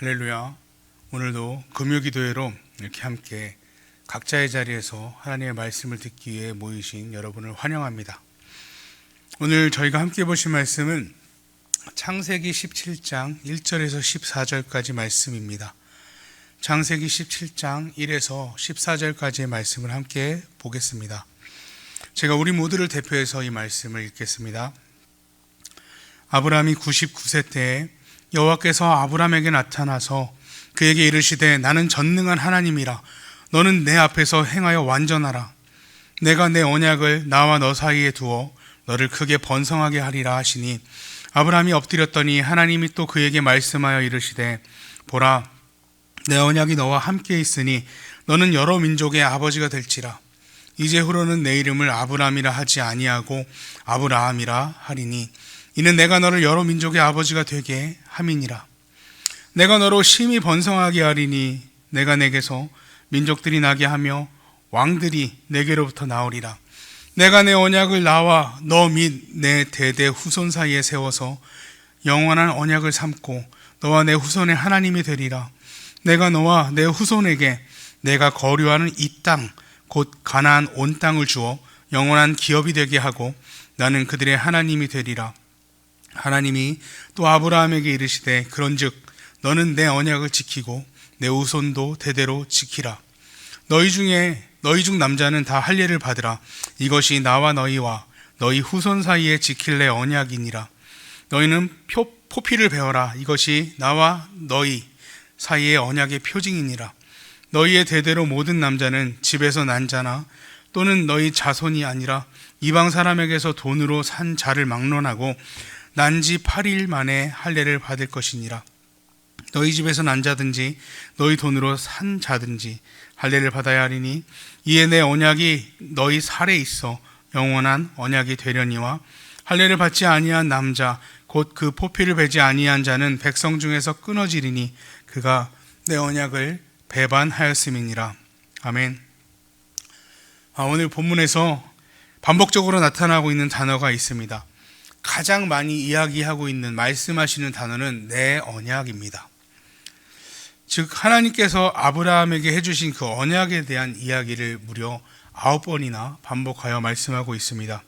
할렐루야. 오늘도 금요기도회로 이렇게 함께 각자의 자리에서 하나님의 말씀을 듣기 위해 모이신 여러분을 환영합니다. 오늘 저희가 함께 보실 말씀은 창세기 17장 1절에서 14절까지 말씀입니다. 창세기 17장 1에서 14절까지의 말씀을 함께 보겠습니다. 제가 우리 모두를 대표해서 이 말씀을 읽겠습니다. 아브라함이 99세 때에 여호와께서 아브라함에게 나타나서 그에게 이르시되 나는 전능한 하나님이라. 너는 내 앞에서 행하여 완전하라. 내가 내 언약을 나와 너 사이에 두어 너를 크게 번성하게 하리라 하시니 아브라함이 엎드렸더니 하나님이 또 그에게 말씀하여 이르시되 보라, 내 언약이 너와 함께 있으니 너는 여러 민족의 아버지가 될지라. 이제후로는 내 이름을 아브라함이라 하지 아니하고 아브라함이라 하리니 이는 내가 너를 여러 민족의 아버지가 되게 함이니라. 내가 너로 심히 번성하게 하리니 내가 내게서 민족들이 나게 하며 왕들이 내게로부터 나오리라. 내가 내 언약을 나와 너 및 내 대대 후손 사이에 세워서 영원한 언약을 삼고 너와 내 후손의 하나님이 되리라. 내가 너와 내 후손에게 내가 거류하는 이 땅 곧 가나안 온 땅을 주어 영원한 기업이 되게 하고 나는 그들의 하나님이 되리라. 하나님이 또 아브라함에게 이르시되 그런즉 너는 내 언약을 지키고 내 후손도 대대로 지키라. 너희 중 남자는 다 할례를 받으라. 이것이 나와 너희와 너희 후손 사이에 지킬 내 언약이니라. 너희는 포피를 베어라. 이것이 나와 너희 사이의 언약의 표징이니라. 너희의 대대로 모든 남자는 집에서 난 자나 또는 너희 자손이 아니라 이방 사람에게서 돈으로 산 자를 막론하고 난지 8일 만에 할례를 받을 것이니라. 너희 집에서 난 자든지 너희 돈으로 산 자든지 할례를 받아야 하리니 이에 내 언약이 너희 살에 있어 영원한 언약이 되려니와 할례를 받지 아니한 남자 곧 그 포피를 베지 아니한 자는 백성 중에서 끊어지리니 그가 내 언약을 배반하였음이니라. 아멘. 오늘 본문에서 반복적으로 나타나고 있는 단어가 있습니다. 가장 많이 이야기하고 있는 말씀하시는 단어는 내 언약입니다. 즉 하나님께서 아브라함에게 해주신 그 언약에 대한 이야기를 무려 9번이나 반복하여 말씀하고 있습니다.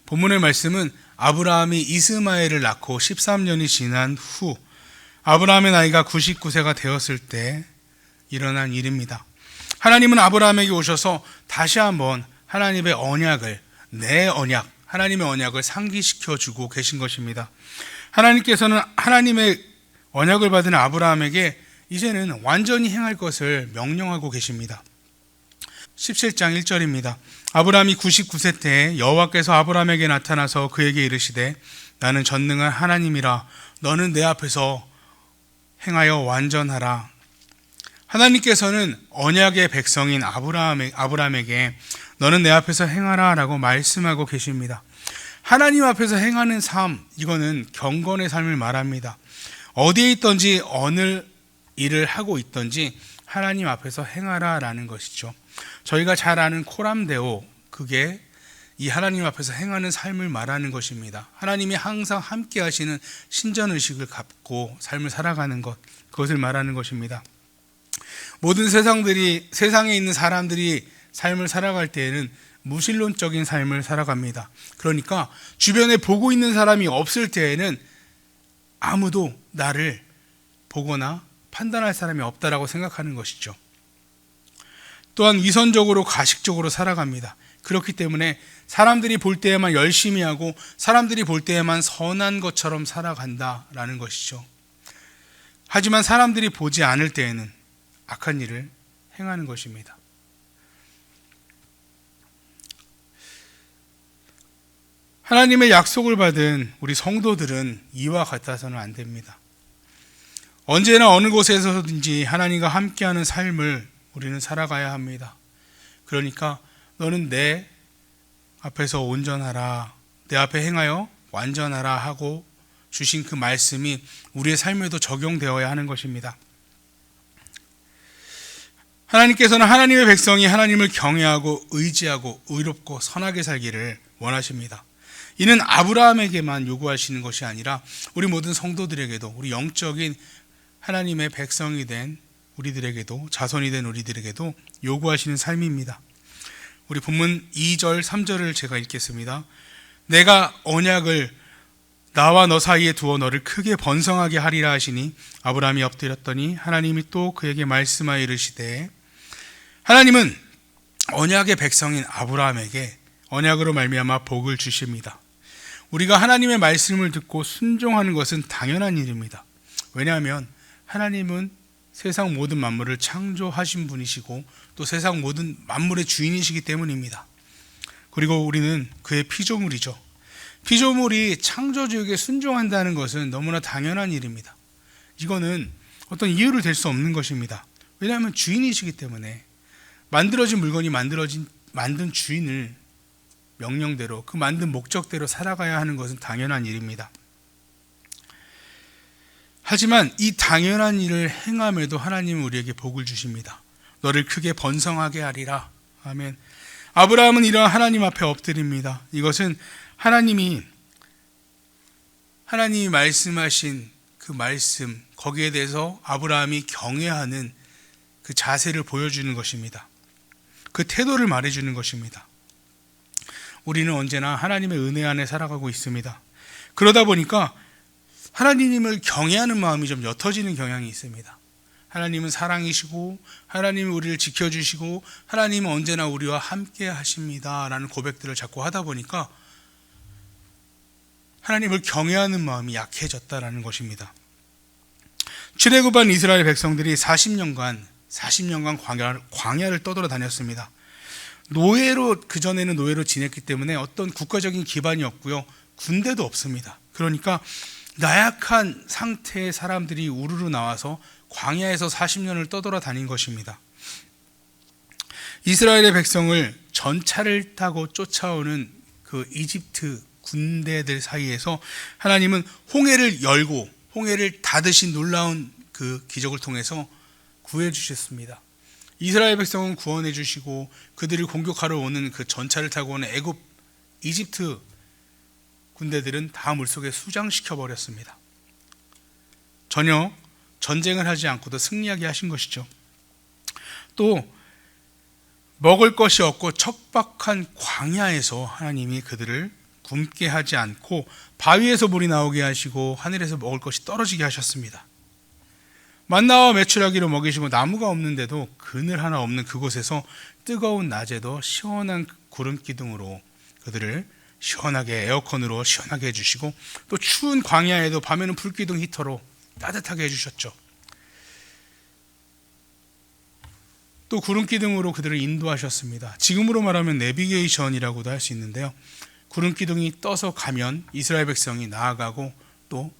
본문의 말씀은 아브라함이 이스마엘을 낳고 13년이 지난 후 아브라함의 나이가 99세가 되었을 때 일어난 일입니다. 하나님은 아브라함에게 오셔서 다시 한번 하나님의 언약을, 내 언약, 하나님의 언약을 상기시켜 주고 계신 것입니다. 하나님께서는 하나님의 언약을 받은 아브라함에게 이제는 완전히 행할 것을 명령하고 계십니다. 17장 1절입니다. 아브라함이 99세 때에 여호와께서 아브라함에게 나타나서 그에게 이르시되 나는 전능한 하나님이라. 너는 내 앞에서 행하여 완전하라. 하나님께서는 언약의 백성인 아브라함에게 너는 내 앞에서 행하라 라고 말씀하고 계십니다. 하나님 앞에서 행하는 삶, 이거는 경건의 삶을 말합니다. 어디에 있든지 어느 일을 하고 있든지 하나님 앞에서 행하라 라는 것이죠. 저희가 잘 아는 코람데오, 그게 이 하나님 앞에서 행하는 삶을 말하는 것입니다. 하나님이 항상 함께 하시는 신전의식을 갖고 삶을 살아가는 것, 그것을 말하는 것입니다. 모든 세상에 있는 사람들이 삶을 살아갈 때에는 무신론적인 삶을 살아갑니다. 그러니까 주변에 보고 있는 사람이 없을 때에는 아무도 나를 보거나 판단할 사람이 없다라고 생각하는 것이죠. 또한 위선적으로 가식적으로 살아갑니다. 그렇기 때문에 사람들이 볼 때에만 열심히 하고 사람들이 볼 때에만 선한 것처럼 살아간다라는 것이죠. 하지만 사람들이 보지 않을 때에는 악한 일을 행하는 것입니다. 하나님의 약속을 받은 우리 성도들은 이와 같아서는 안 됩니다. 언제나 어느 곳에서든지 하나님과 함께하는 삶을 우리는 살아가야 합니다. 그러니까 너는 내 앞에서 온전하라, 내 앞에 행하여 완전하라 하고 주신 그 말씀이 우리의 삶에도 적용되어야 하는 것입니다. 하나님께서는 하나님의 백성이 하나님을 경외하고 의지하고 의롭고 선하게 살기를 원하십니다. 이는 아브라함에게만 요구하시는 것이 아니라 우리 모든 성도들에게도, 우리 영적인 하나님의 백성이 된 우리들에게도, 자손이 된 우리들에게도 요구하시는 삶입니다. 우리 본문 2절 3절을 제가 읽겠습니다. 내가 언약을 나와 너 사이에 두어 너를 크게 번성하게 하리라 하시니 아브라함이 엎드렸더니 하나님이 또 그에게 말씀하여 이르시되, 하나님은 언약의 백성인 아브라함에게 언약으로 말미암아 복을 주십니다. 우리가 하나님의 말씀을 듣고 순종하는 것은 당연한 일입니다. 왜냐하면 하나님은 세상 모든 만물을 창조하신 분이시고 또 세상 모든 만물의 주인이시기 때문입니다. 그리고 우리는 그의 피조물이죠. 피조물이 창조주에게 순종한다는 것은 너무나 당연한 일입니다. 이거는 어떤 이유를 댈 수 없는 것입니다. 왜냐하면 주인이시기 때문에 만들어진 물건이 만든 주인을 명령대로, 그 만든 목적대로 살아가야 하는 것은 당연한 일입니다. 하지만 이 당연한 일을 행함에도 하나님은 우리에게 복을 주십니다. 너를 크게 번성하게 하리라. 아멘. 아브라함은 이러한 하나님 앞에 엎드립니다. 이것은 하나님이 말씀하신 그 말씀, 거기에 대해서 아브라함이 경외하는 그 자세를 보여주는 것입니다. 그 태도를 말해주는 것입니다. 우리는 언제나 하나님의 은혜 안에 살아가고 있습니다. 그러다 보니까 하나님을 경외하는 마음이 좀 옅어지는 경향이 있습니다. 하나님은 사랑이시고 하나님은 우리를 지켜주시고 하나님은 언제나 우리와 함께 하십니다 라는 고백들을 자꾸 하다 보니까 하나님을 경외하는 마음이 약해졌다라는 것입니다. 출애굽한 이스라엘 백성들이 40년간 광야를 떠돌아 다녔습니다. 그전에는 노예로 지냈기 때문에 어떤 국가적인 기반이 없고요, 군대도 없습니다. 그러니까 나약한 상태의 사람들이 우르르 나와서 광야에서 40년을 떠돌아 다닌 것입니다. 이스라엘의 백성을 전차를 타고 쫓아오는 그 이집트 군대들 사이에서 하나님은 홍해를 열고 홍해를 닫으신 놀라운 그 기적을 통해서 구해 주셨습니다. 이스라엘 백성은 구원해 주시고 그들을 공격하러 오는 그 전차를 타고 오는 이집트 군대들은 다 물속에 수장시켜 버렸습니다. 전혀 전쟁을 하지 않고도 승리하게 하신 것이죠. 또 먹을 것이 없고 척박한 광야에서 하나님이 그들을 굶게 하지 않고 바위에서 물이 나오게 하시고 하늘에서 먹을 것이 떨어지게 하셨습니다. 만나와 메추라기로 먹이시고 나무가 없는데도 그늘 하나 없는 그곳에서 뜨거운 낮에도 시원한 구름 기둥으로 그들을 시원하게, 에어컨으로 시원하게 해주시고 또 추운 광야에도 밤에는 불기둥 히터로 따뜻하게 해주셨죠. 또 구름기둥으로 그들을 인도하셨습니다. 지금으로 말하면 내비게이션이라고도 할 수 있는데요, 구름기둥이 떠서 가면 이스라엘 백성이 나아가고 또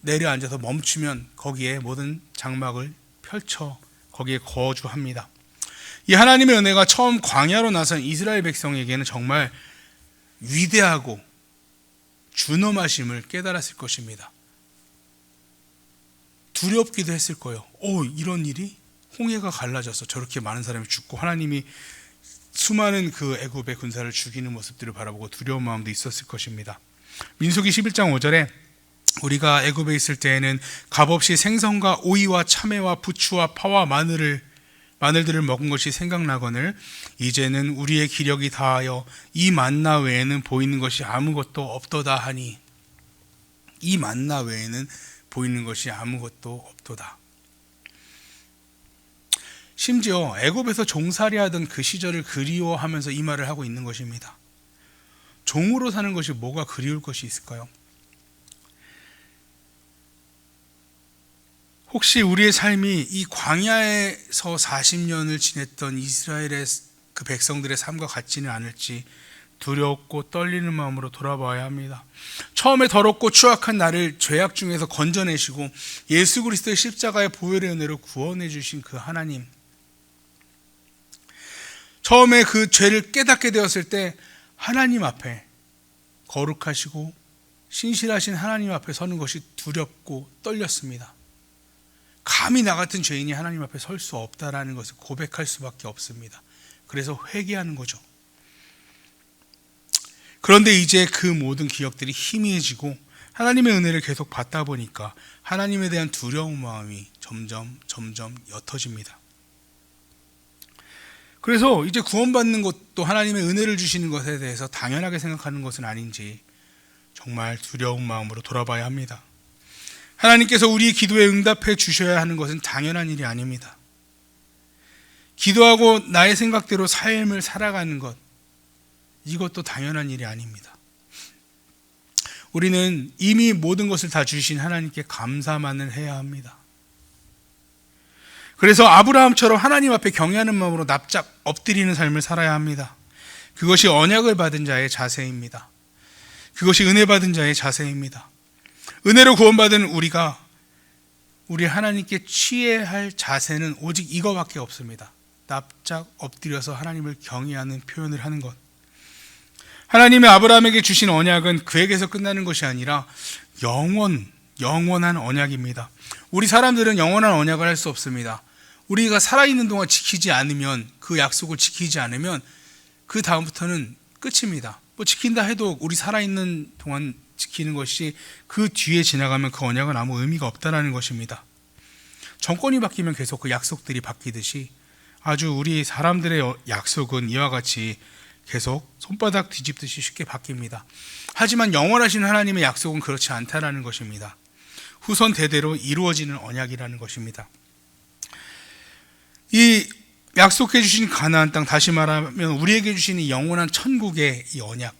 내려앉아서 멈추면 거기에 모든 장막을 펼쳐 거기에 거주합니다. 이 하나님의 은혜가 처음 광야로 나선 이스라엘 백성에게는 정말 위대하고 준엄하심을 깨달았을 것입니다. 두렵기도 했을 거예요. 이런 일이? 홍해가 갈라져서 저렇게 많은 사람이 죽고 하나님이 수많은 그 애굽의 군사를 죽이는 모습들을 바라보고 두려운 마음도 있었을 것입니다. 민수기 11장 5절에 우리가 애굽에 있을 때에는 값없이 생선과 오이와 참외와 부추와 파와 마늘들을 먹은 것이 생각나거늘 이제는 우리의 기력이 다하여 이 만나 외에는 보이는 것이 아무것도 없도다 하니, 이 만나 외에는 보이는 것이 아무것도 없도다. 심지어 애굽에서 종살이 하던 그 시절을 그리워하면서 이 말을 하고 있는 것입니다. 종으로 사는 것이 뭐가 그리울 것이 있을까요? 혹시 우리의 삶이 이 광야에서 40년을 지냈던 이스라엘의 그 백성들의 삶과 같지는 않을지 두렵고 떨리는 마음으로 돌아봐야 합니다. 처음에 더럽고 추악한 나를 죄악 중에서 건져내시고 예수 그리스도의 십자가의 보혈의 은혜로 구원해 주신 그 하나님, 처음에 그 죄를 깨닫게 되었을 때 하나님 앞에, 거룩하시고 신실하신 하나님 앞에 서는 것이 두렵고 떨렸습니다. 감히 나 같은 죄인이 하나님 앞에 설 수 없다라는 것을 고백할 수밖에 없습니다. 그래서 회개하는 거죠. 그런데 이제 그 모든 기억들이 희미해지고 하나님의 은혜를 계속 받다 보니까 하나님에 대한 두려운 마음이 점점 옅어집니다. 그래서 이제 구원받는 것도 하나님의 은혜를 주시는 것에 대해서 당연하게 생각하는 것은 아닌지 정말 두려운 마음으로 돌아봐야 합니다. 하나님께서 우리의 기도에 응답해 주셔야 하는 것은 당연한 일이 아닙니다. 기도하고 나의 생각대로 삶을 살아가는 것, 이것도 당연한 일이 아닙니다. 우리는 이미 모든 것을 다 주신 하나님께 감사만을 해야 합니다. 그래서 아브라함처럼 하나님 앞에 경외하는 마음으로 납작 엎드리는 삶을 살아야 합니다. 그것이 언약을 받은 자의 자세입니다. 그것이 은혜 받은 자의 자세입니다. 은혜로 구원받은 우리가 우리 하나님께 취해야 할 자세는 오직 이거밖에 없습니다. 납작 엎드려서 하나님을 경외하는 표현을 하는 것. 하나님의 아브라함에게 주신 언약은 그에게서 끝나는 것이 아니라 영원한 언약입니다. 우리 사람들은 영원한 언약을 할 수 없습니다. 우리가 살아있는 동안 지키지 않으면, 그 약속을 지키지 않으면 그 다음부터는 끝입니다. 뭐 지킨다 해도 우리 살아있는 동안 지키는 것이 그 뒤에 지나가면 그 언약은 아무 의미가 없다라는 것입니다. 정권이 바뀌면 계속 그 약속들이 바뀌듯이 아주 우리 사람들의 약속은 이와 같이 계속 손바닥 뒤집듯이 쉽게 바뀝니다. 하지만 영원하신 하나님의 약속은 그렇지 않다라는 것입니다. 후손 대대로 이루어지는 언약이라는 것입니다. 이 약속해 주신 가나안 땅, 다시 말하면 우리에게 주신 이 영원한 천국의 이 언약,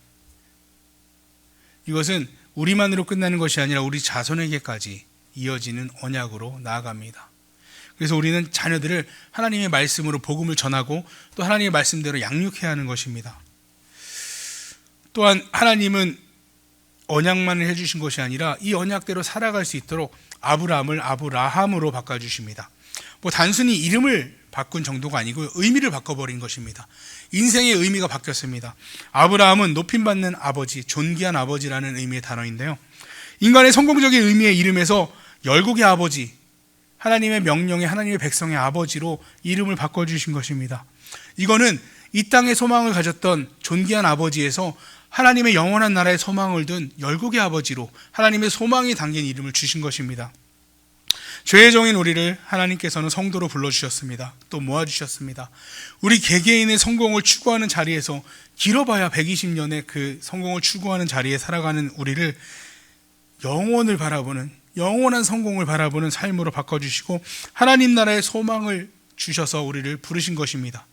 이것은 우리만으로 끝나는 것이 아니라 우리 자손에게까지 이어지는 언약으로 나아갑니다. 그래서 우리는 자녀들을 하나님의 말씀으로 복음을 전하고 또 하나님의 말씀대로 양육해야 하는 것입니다. 또한 하나님은 언약만을 해주신 것이 아니라 이 언약대로 살아갈 수 있도록 아브라함을 아브라함으로 바꿔주십니다. 뭐 단순히 이름을 바꾼 정도가 아니고 의미를 바꿔버린 것입니다. 인생의 의미가 바뀌었습니다. 아브라함은 높임받는 아버지, 존귀한 아버지라는 의미의 단어인데요, 인간의 성공적인 의미의 이름에서 열국의 아버지, 하나님의 명령에 하나님의 백성의 아버지로 이름을 바꿔주신 것입니다. 이거는 이 땅에 소망을 가졌던 존귀한 아버지에서 하나님의 영원한 나라의 소망을 둔 열국의 아버지로 하나님의 소망이 담긴 이름을 주신 것입니다. 죄의 종인 우리를 하나님께서는 성도로 불러주셨습니다. 또 모아주셨습니다. 우리 개개인의 성공을 추구하는 자리에서 길어봐야 120년의 그 성공을 추구하는 자리에 살아가는 우리를 영원을 바라보는, 영원한 성공을 바라보는 삶으로 바꿔주시고 하나님 나라의 소망을 주셔서 우리를 부르신 것입니다.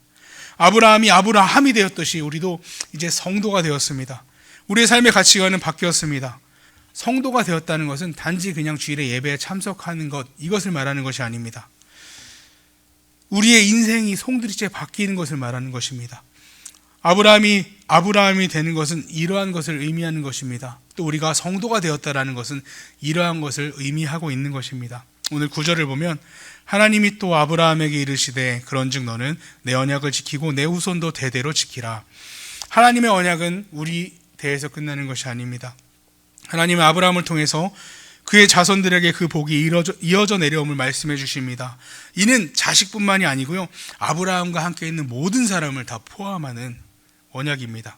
아브라함이 아브라함이 되었듯이 우리도 이제 성도가 되었습니다. 우리의 삶의 가치관은 바뀌었습니다. 성도가 되었다는 것은 단지 그냥 주일에 예배에 참석하는 것, 이것을 말하는 것이 아닙니다. 우리의 인생이 송두리째 바뀌는 것을 말하는 것입니다. 아브라함이 되는 것은 이러한 것을 의미하는 것입니다. 또 우리가 성도가 되었다라는 것은 이러한 것을 의미하고 있는 것입니다. 오늘 9절을 보면 하나님이 또 아브라함에게 이르시되 그런즉 너는 내 언약을 지키고 내 후손도 대대로 지키라. 하나님의 언약은 우리 대에서 끝나는 것이 아닙니다. 하나님은 아브라함을 통해서 그의 자손들에게 그 복이 이어져 내려옴을 말씀해 주십니다. 이는 자식뿐만이 아니고요, 아브라함과 함께 있는 모든 사람을 다 포함하는 언약입니다.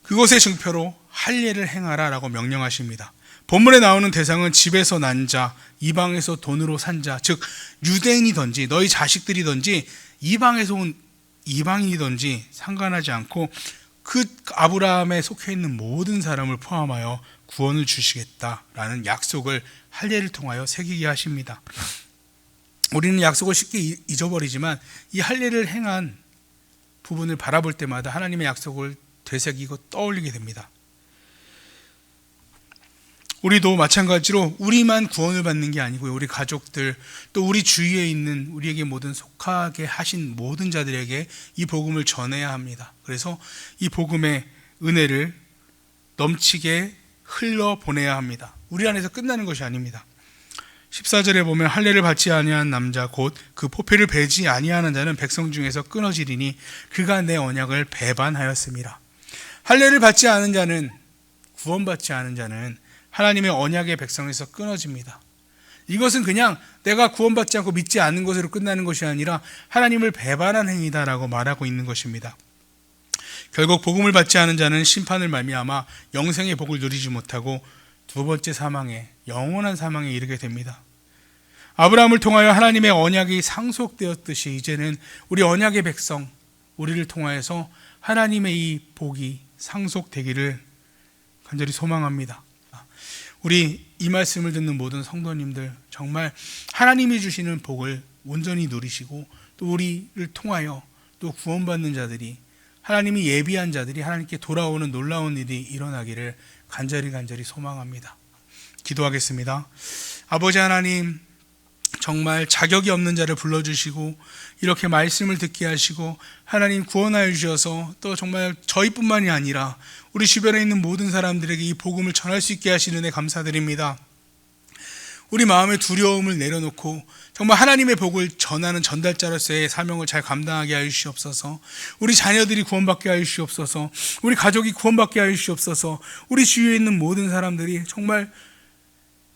그것의 증표로 할례를 행하라 라고 명령하십니다. 본문에 나오는 대상은 집에서 난 자, 이방에서 돈으로 산 자, 즉 유대인이든지 너희 자식들이든지 이방에서 온 이방인이든지 상관하지 않고 그 아브라함에 속해 있는 모든 사람을 포함하여 구원을 주시겠다라는 약속을 할례를 통하여 새기게 하십니다. 우리는 약속을 쉽게 잊어버리지만 이 할례를 행한 부분을 바라볼 때마다 하나님의 약속을 되새기고 떠올리게 됩니다. 우리도 마찬가지로 우리만 구원을 받는 게 아니고요, 우리 가족들, 또 우리 주위에 있는 우리에게 모든 속하게 하신 모든 자들에게 이 복음을 전해야 합니다. 그래서 이 복음의 은혜를 넘치게 흘러보내야 합니다. 우리 안에서 끝나는 것이 아닙니다. 14절에 보면 할례를 받지 아니한 남자 곧 그 포표를 베지 아니하는 자는 백성 중에서 끊어지리니 그가 내 언약을 배반하였습니다. 할례를 받지 않은 자는, 구원받지 않은 자는 하나님의 언약의 백성에서 끊어집니다. 이것은 그냥 내가 구원받지 않고 믿지 않는 것으로 끝나는 것이 아니라 하나님을 배반한 행위다라고 말하고 있는 것입니다. 결국 복음을 받지 않은 자는 심판을 말미암아 영생의 복을 누리지 못하고 두 번째 사망에, 영원한 사망에 이르게 됩니다. 아브라함을 통하여 하나님의 언약이 상속되었듯이 이제는 우리 언약의 백성, 우리를 통하여서 하나님의 이 복이 상속되기를 간절히 소망합니다. 우리 이 말씀을 듣는 모든 성도님들, 정말 하나님이 주시는 복을 온전히 누리시고 또 우리를 통하여 또 구원받는 자들이, 하나님이 예비한 자들이 하나님께 돌아오는 놀라운 일이 일어나기를 간절히 소망합니다. 기도하겠습니다. 아버지 하나님, 정말 자격이 없는 자를 불러주시고 이렇게 말씀을 듣게 하시고 하나님 구원하여 주셔서 또 정말 저희뿐만이 아니라 우리 주변에 있는 모든 사람들에게 이 복음을 전할 수 있게 하시는 데 감사드립니다. 우리 마음의 두려움을 내려놓고 정말 하나님의 복을 전하는 전달자로서의 사명을 잘 감당하게 하여 주시옵소서. 우리 자녀들이 구원받게 하여 주시옵소서. 우리 가족이 구원받게 하여 주시옵소서. 우리 주위에 있는 모든 사람들이 정말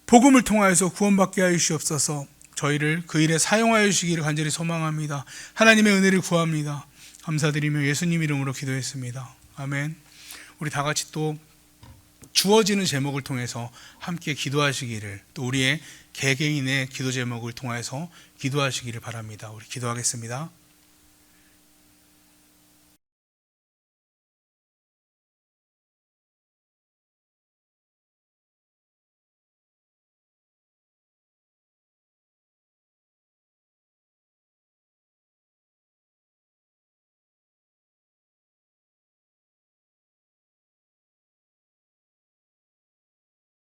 복음을 통하여서 구원받게 하여 주시옵소서. 저희를 그 일에 사용하여 주시기를 간절히 소망합니다. 하나님의 은혜를 구합니다. 감사드리며 예수님 이름으로 기도했습니다. 아멘. 우리 다 같이 또 주어지는 제목을 통해서 함께 기도하시기를, 또 우리의 개개인의 기도 제목을 통해서 기도하시기를 바랍니다. 우리 기도하겠습니다.